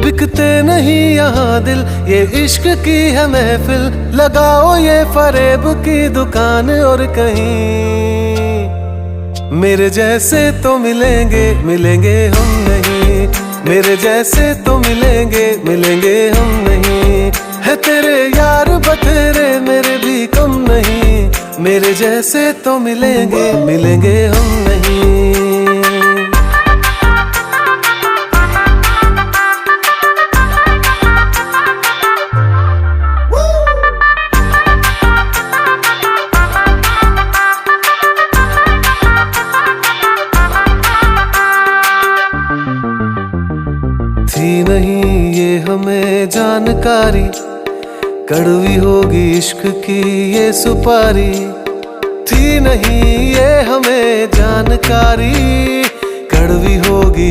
बिकते नहीं यहाँ दिल, ये इश्क की है महफिल। लगाओ ये फरेब की दुकान और कहीं मेरे जैसे तो मिलेंगे, मिलेंगे हम नहीं। मेरे जैसे तो मिलेंगे, मिलेंगे हम नहीं। है तेरे यार बतेरे, मेरे भी कम नहीं। मेरे जैसे तो मिलेंगे, मिलेंगे हम नहीं। थी नहीं ये हमें जानकारी, कड़वी होगी इश्क की ये सुपारी। थी नहीं ये हमें जानकारी, कड़वी होगी